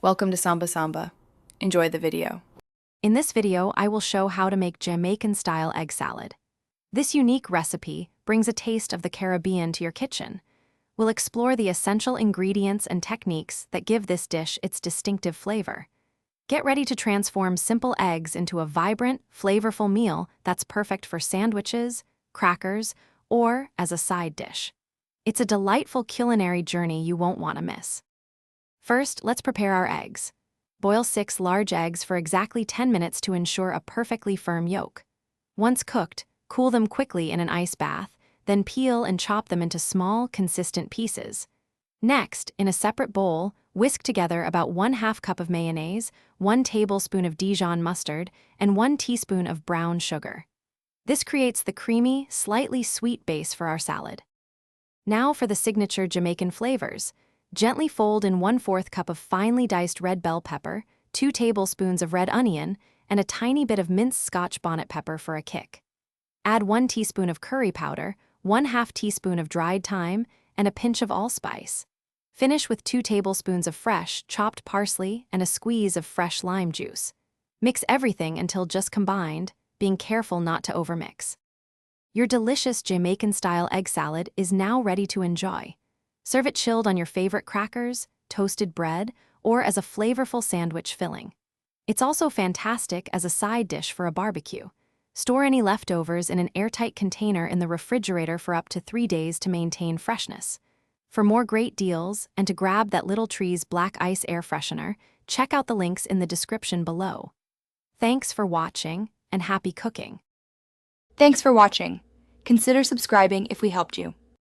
Welcome to Samba Samba. Enjoy the video. In this video, I will show how to make Jamaican-style egg salad. This unique recipe brings a taste of the Caribbean to your kitchen. We'll explore the essential ingredients and techniques that give this dish its distinctive flavor. Get ready to transform simple eggs into a vibrant, flavorful meal that's perfect for sandwiches, crackers, or as a side dish. It's a delightful culinary journey you won't want to miss. First, let's prepare our eggs. Boil 6 large eggs for exactly 10 minutes to ensure a perfectly firm yolk. Once cooked, cool them quickly in an ice bath, then peel and chop them into small, consistent pieces. Next, in a separate bowl, whisk together about 1/2 cup of mayonnaise, 1 tablespoon of Dijon mustard, and 1 teaspoon of brown sugar. This creates the creamy, slightly sweet base for our salad. Now for the signature Jamaican flavors. Gently fold in 1/4 cup of finely diced red bell pepper, 2 tablespoons of red onion, and a tiny bit of minced Scotch bonnet pepper for a kick. Add 1 teaspoon of curry powder, 1/2 teaspoon of dried thyme, and a pinch of allspice. Finish with 2 tablespoons of fresh, chopped parsley and a squeeze of fresh lime juice. Mix everything until just combined, being careful not to overmix. Your delicious Jamaican-style egg salad is now ready to enjoy. Serve it chilled on your favorite crackers, toasted bread, or as a flavorful sandwich filling. It's also fantastic as a side dish for a barbecue. Store any leftovers in an airtight container in the refrigerator for up to 3 days to maintain freshness. For more great deals and to grab that Little Trees Black Ice air freshener, check out the links in the description below. Thanks for watching and happy cooking. Thanks for watching. Consider subscribing if we helped you.